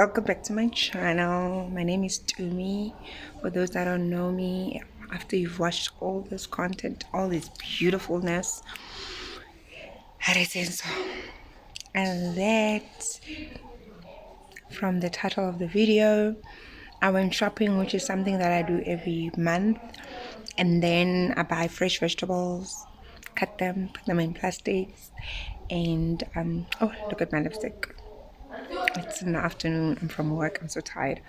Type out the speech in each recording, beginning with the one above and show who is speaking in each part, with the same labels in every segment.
Speaker 1: welcome back to my channel. My name is Tumi. For those that don't know me, after you've watched all this content, all this beautifulness, how do I say so? And that, from the title of the video, I went shopping, which is something that I do every month. And then I buy fresh vegetables, cut them, put them in plastics, and oh, look at my lipstick. It's in the afternoon. I'm from work. I'm so tired.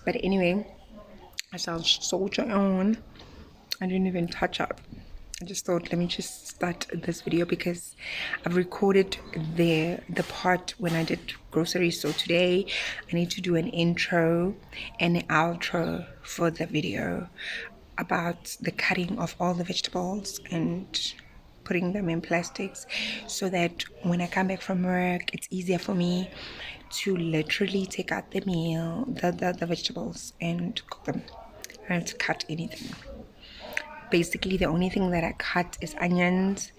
Speaker 1: But anyway, as I was soldier on, I didn't even touch up. I just thought, let me just start this video because I've recorded the part when I did groceries. So today I need to do an intro and an outro for the video about the cutting of all the vegetables and putting them in plastics, so that when I come back from work, it's easier for me to literally take out the meal, the vegetables, and cook them. I don't have to cut anything. Basically, the only thing that I cut is onions,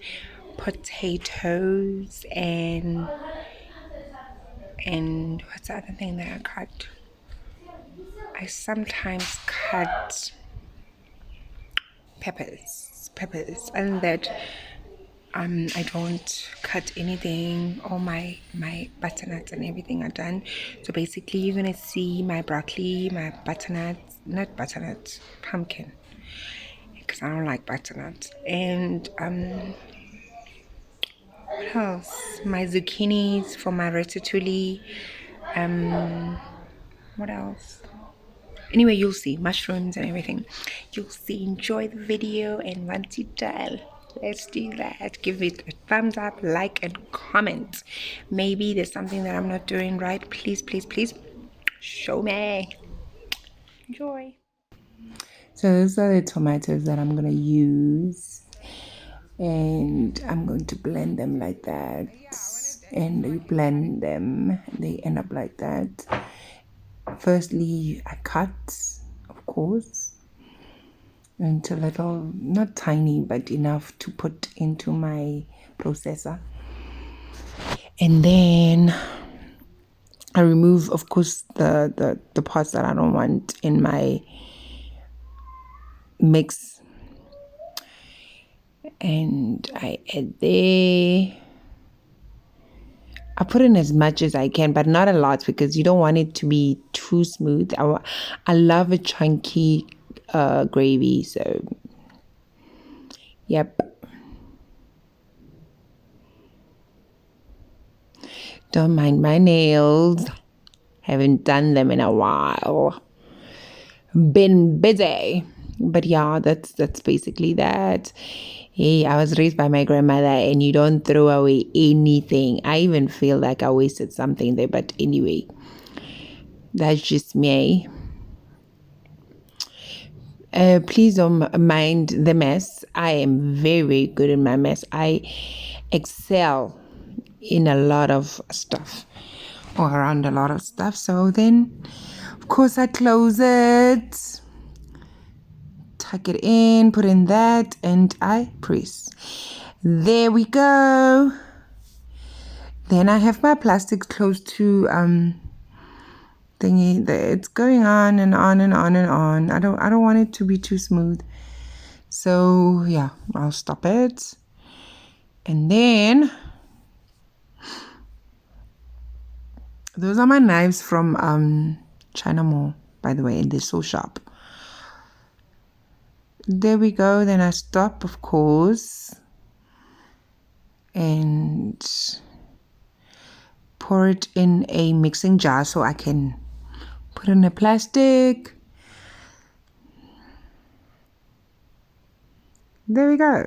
Speaker 1: potatoes, and what's the other thing that I cut? I sometimes cut peppers, and that I don't cut anything. All my butternuts and everything are done. So basically, you're gonna see my broccoli, my butternuts, not butternuts, pumpkin, because I don't like butternuts, and what else? My zucchinis for my ratatouille. What else? Anyway, you'll see mushrooms and everything. You'll see. Enjoy the video, and once you're done, let's do that. Give it a thumbs up, like, and comment. Maybe there's something that I'm not doing right. Please, please, please show me. Enjoy. So those are the tomatoes that I'm gonna use, and I'm going to blend them like that. And you blend them, they end up like that. Firstly, I cut, of course, into little, not tiny, but enough to put into my processor. And then I remove, of course, the parts that I don't want in my mix. And I add there. I put in as much as I can, but not a lot, because you don't want it to be too smooth. I love a chunky gravy, so yep. Don't mind my nails. Haven't done them in a while. Been busy. But yeah, that's basically that. Hey, I was raised by my grandmother, and you don't throw away anything. I even feel like I wasted something there, but anyway, that's just me. Please don't mind the mess. I am very, very good in my mess. I excel in a lot of stuff, or around a lot of stuff. So then, of course, I close it, tuck it in, put in that, and I press. There we go. Then I have my plastics close to thingy. It's going on and on and on and on. I don't want it to be too smooth. So yeah, I'll stop it. And then those are my knives from China Mall, by the way, and they're so sharp. There we go. Then I stop, of course, and pour it in a mixing jar so I can put in a plastic. There we go.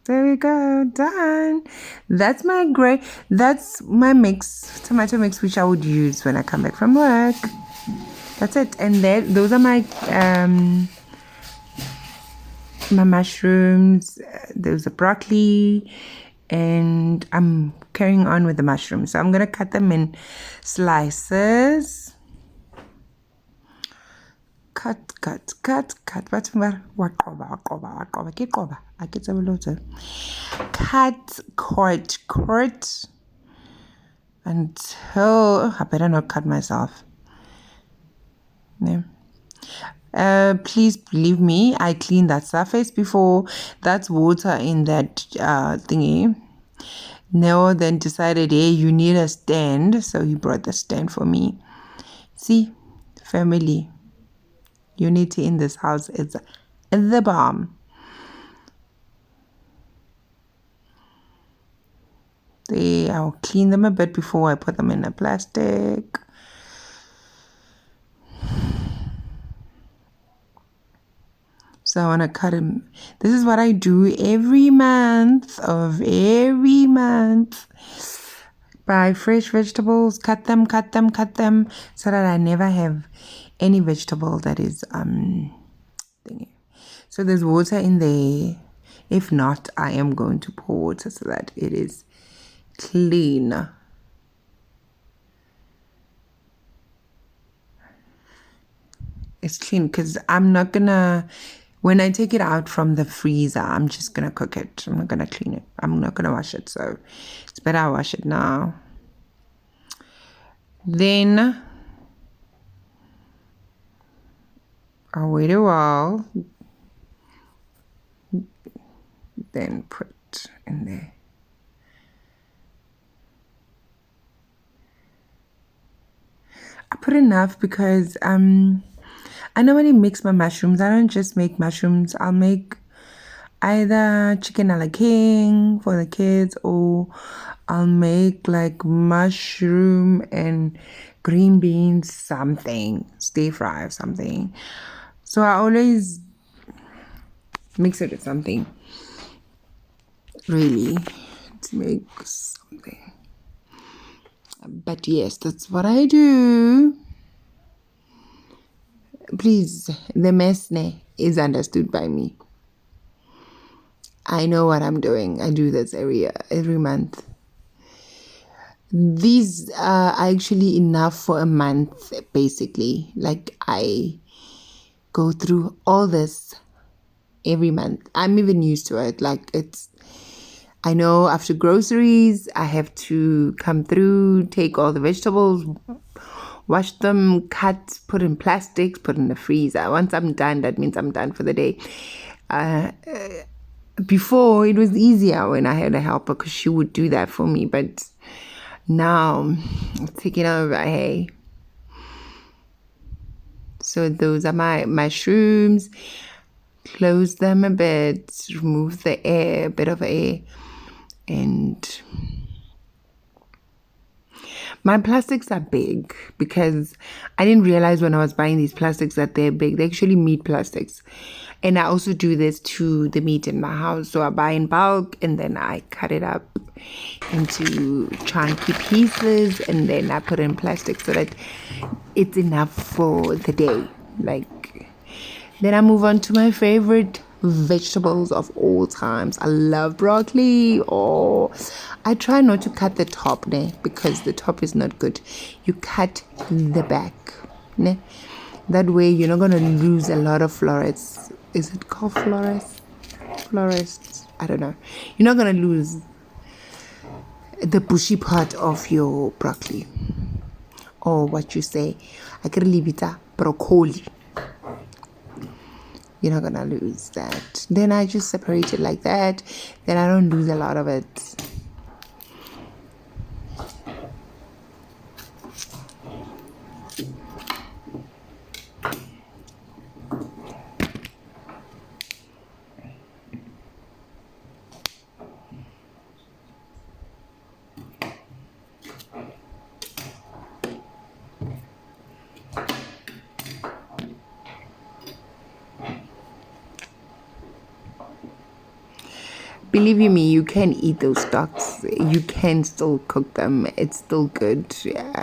Speaker 1: There we go, done. That's my mix, tomato mix, which I would use when I come back from work. That's it. And then those are my my mushrooms. There's a broccoli, and I'm carrying on with the mushrooms. So I'm gonna cut them in slices. cut. But cut until I better not cut myself. Yeah. Please believe me, I cleaned that surface before. That's water in that thingy. Neo then decided, hey, you need a stand, so he brought the stand for me. See, family, unity in this house is the bomb. I'll clean them a bit before I put them in a plastic. So I want to cut him. This is what I do every month. Buy fresh vegetables, cut them, so that I never have any vegetable that is thingy. So there's water in there. If not, I am going to pour water so that it is clean. It's clean because I'm not gonna, when I take it out from the freezer, I'm just gonna cook it. I'm not gonna clean it. I'm not gonna wash it. So it's better I wash it now. Then I'll wait a while. Then put in there. I put enough because I normally mix my mushrooms. I don't just make mushrooms. I'll make either chicken a la king for the kids, or I'll make like mushroom and green beans something, stir fry or something. So I always mix it with something, really, to make something. But yes, that's what I do. Please, the mess is understood by me. I know what I'm doing. I do this every month. These are actually enough for a month, basically. Like, I go through all this every month. I'm even used to it. Like, I know after groceries, I have to come through, take all the vegetables, wash them, cut, put in plastics, put in the freezer. Once I'm done, that means I'm done for the day. Before, it was easier when I had a helper because she would do that for me. But now, it's taking over, hey. So those are my mushrooms. Close them a bit, remove the air, a bit of air. And my plastics are big because I didn't realize when I was buying these plastics that they're big. They're actually meat plastics. And I also do this to the meat in my house. So I buy in bulk and then I cut it up into chunky pieces and then I put it in plastic so that it's enough for the day. Then I move on to my favorite vegetables of all times. I love broccoli. I try not to cut the top because the top is not good. You cut the back. That way you're not going to lose a lot of florets. Is it called florets? Florets. I don't know. You're not going to lose the bushy part of your broccoli. Or what you say. I can leave it broccoli. You're not gonna lose that. Then I just separate it like that. Then I don't lose a lot of it. Believe you me, you can eat those stocks. You can still cook them. It's still good.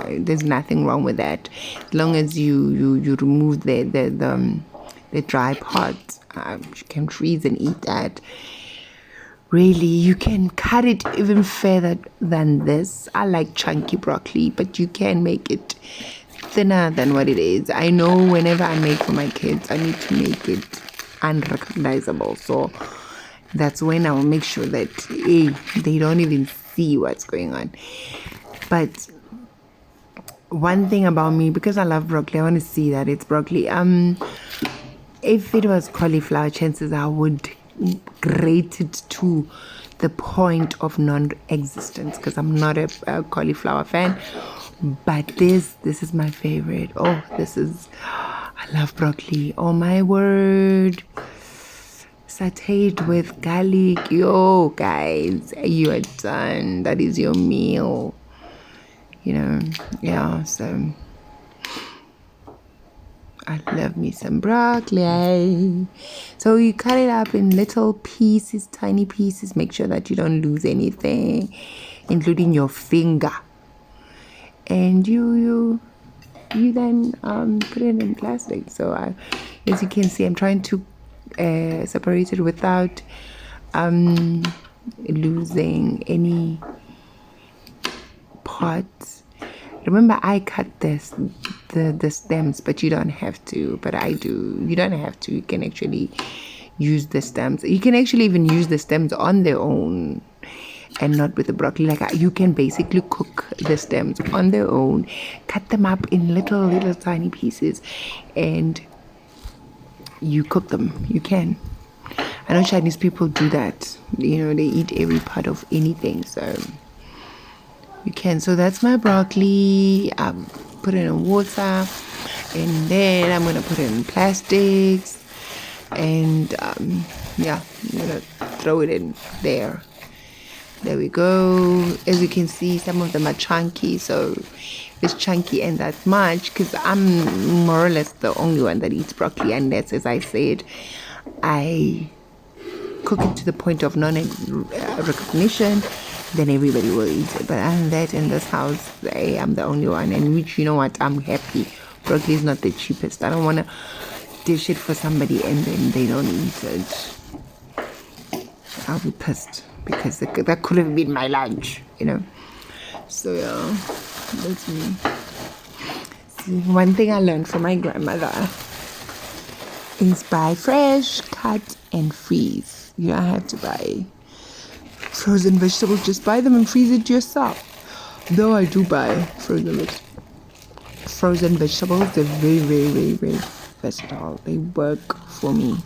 Speaker 1: There's nothing wrong with that, as long as you remove the dry part. You can freeze and eat that. Really, you can cut it even further than this. I like chunky broccoli, but you can make it thinner than what it is. I know whenever I make for my kids, I need to make it unrecognizable. So that's when I will make sure that they don't even see what's going on. But one thing about me, because I love broccoli, I want to see that it's broccoli. If it was cauliflower, chances I would grate it to the point of non-existence, because I'm not a cauliflower fan. But this is my favorite. I love broccoli. Oh my word. Sauteed with garlic. Yo, guys, you are done. That is your meal. Yeah, so I love me some broccoli. So you cut it up in little pieces, tiny pieces. Make sure that you don't lose anything, including your finger. And you then put it in plastic. So as you can see, I'm trying to separate it without losing any parts. Remember, I cut the stems, but you don't have to. But I do. You don't have to. You can actually use the stems. You can actually even use the stems on their own and not with the broccoli. Like, you can basically cook the stems on their own, cut them up in little tiny pieces, and you cook them. You can. I know Chinese people do that. They eat every part of anything, so you can. So that's my broccoli. Put it in water, and then I'm gonna put it in plastics, and I'm gonna throw it in there. There we go. As you can see, some of them are chunky, so it's chunky and that much, because I'm more or less the only one that eats broccoli, and that's, as I said, I cook it to the point of non-recognition, then everybody will eat it. But other than that, in this house, I'm the only one, and which, you know what, I'm happy. Broccoli is not the cheapest. I don't want to dish it for somebody and then they don't eat it. I'll be pissed, because that could have been my lunch, So yeah, that's me. See, one thing I learned from my grandmother is buy fresh, cut, and freeze. You don't have to buy frozen vegetables. Just buy them and freeze it yourself. Though I do buy frozen vegetables, they're very, very, very, very versatile. They work for me.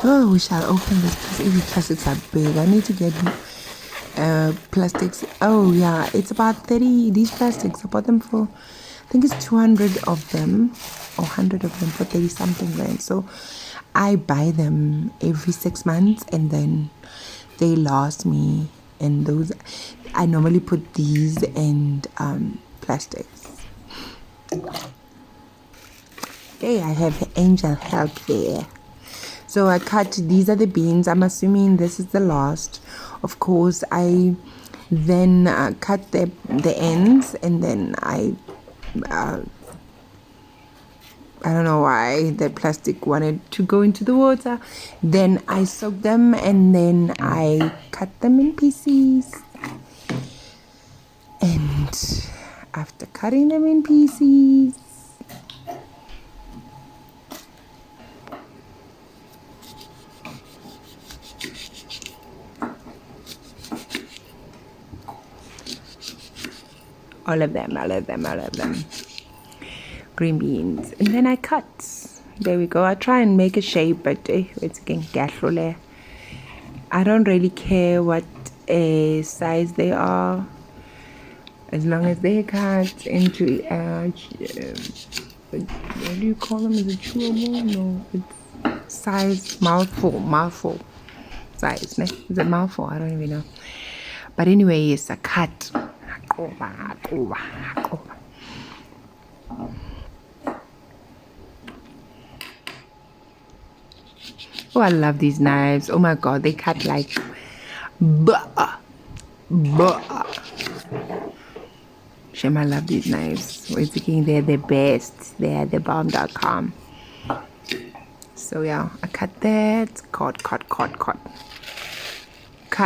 Speaker 1: Oh, we shall open this because every plastics are big. I need to get plastics. Oh yeah, it's about 30. These plastics, I bought them for, I think it's 200 of them or 100 of them for 30 something rand. So I buy them every 6 months, and then they last me. And those, I normally put these and plastics. Okay, I have angel help there. So I cut, these are the beans. I'm assuming this is the last. Of course, I then cut the ends, and then I don't know why the plastic wanted to go into the water. Then I soak them, and then I cut them in pieces. And after cutting them in pieces, all of them, green beans, and then I cut. There we go. I try and make a shape, but it's again gatlole. I don't really care what size they are, as long as they're cut into what do you call them? Is it chewable? No, it's size, mouthful size. Ne? Is it mouthful? I don't even know. But anyway, it's a cut. Oh, I love these knives. Oh my god, they cut like Shem, I love these knives. We're thinking they're the best. They're the bomb.com. So yeah, I cut that. Cut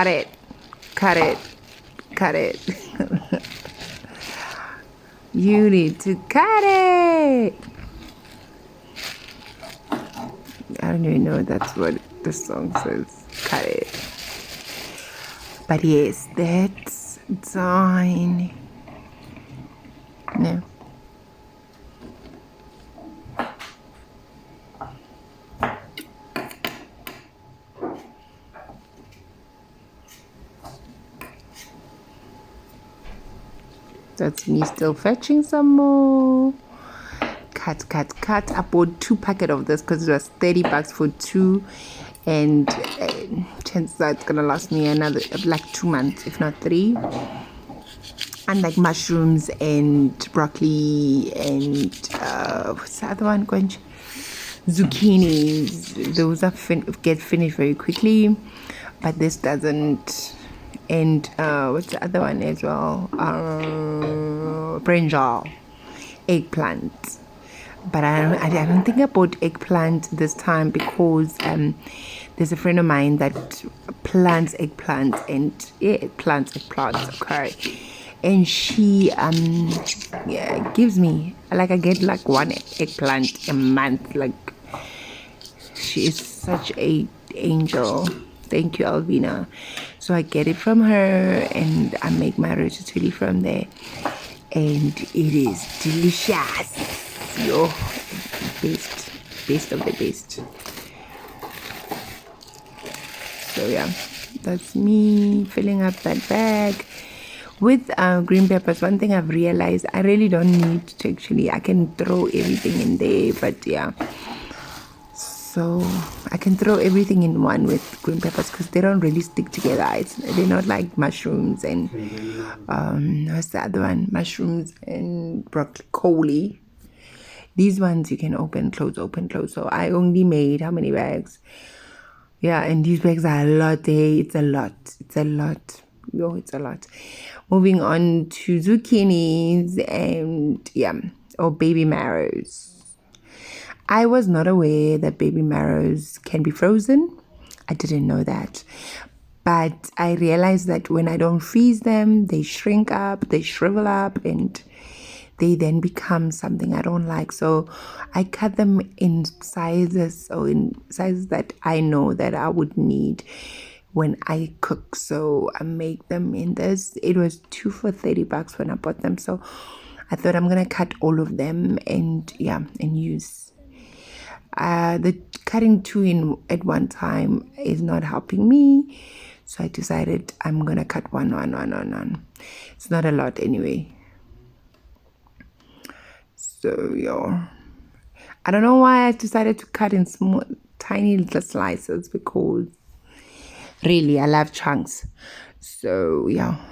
Speaker 1: it. cut it. You need to cut it. I don't even know that's what the song says. Cut it. But yes, that's done. No. That's me still fetching some more. Cut. I bought 2 packets of this because it was $30 for 2, and chances are it's gonna last me another like 2 months, if not 3. And like mushrooms and broccoli and what's the other one? Zucchinis. Those are get finished very quickly, but this doesn't. And what's the other one as well? Brinjal, eggplant. But I don't think I bought eggplant this time because there's a friend of mine that plants eggplants and plants eggplants. Okay, and she gives me like I get like 1 eggplant a month. Like she is such a angel. Thank you, Alvina. So I get it from her and I make my ratatouille from there, and it is delicious. Yo, best of the best. So yeah, that's me filling up that bag with green peppers. One thing I've realized, I really don't need to actually, I can throw everything in there, but yeah, so I can throw everything in one with green peppers because they don't really stick together. They're not like mushrooms and what's the other one? Mushrooms and broccoli. These ones you can open, close. So I only made how many bags? Yeah, and these bags are a lot. It's a lot. Yo, it's a lot. Moving on to zucchinis and baby marrows. I was not aware that baby marrows can be frozen. I didn't know that. But I realized that when I don't freeze them, they shrink up, they shrivel up, and they then become something I don't like. So I cut them in sizes that I know that I would need when I cook. So I make them in this. It was 2 for $30 when I bought them. So I thought I'm gonna cut all of them and use. The cutting 2 at one time is not helping me, so I decided I'm gonna cut one. It's not a lot anyway. So I don't know why I decided to cut in small, tiny little slices because really I love chunks. So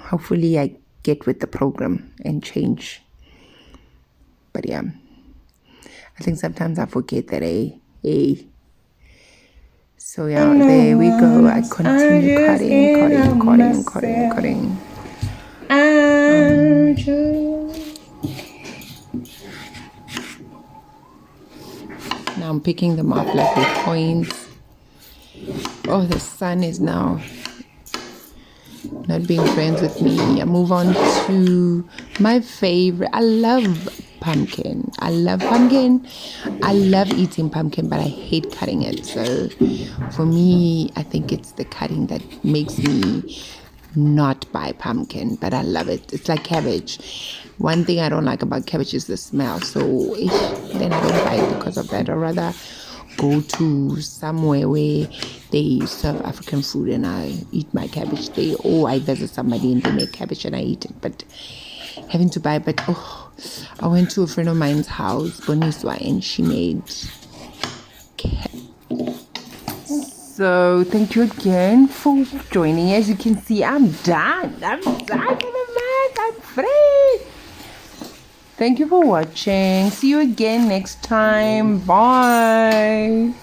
Speaker 1: hopefully I get with the program and change. But I think sometimes I forget that So there we go. I continue cutting. Now I'm picking them up like with coins. Oh, the sun is now not being friends with me. I move on to my favorite. I love pumpkin. I love eating pumpkin, but I hate cutting it. So for me, I think it's the cutting that makes me not buy pumpkin, but I love it. It's like cabbage. One thing I don't like about cabbage is the smell. So then I don't buy it because of that. I'd rather go to somewhere where they serve African food and I eat my cabbage there, or I visit somebody and they make cabbage and I eat it. But having to buy, I went to a friend of mine's house, Boniswa, and she made So thank you again for joining. As you can see, I'm done. I'm free. Thank you for watching. See you again next time. Bye.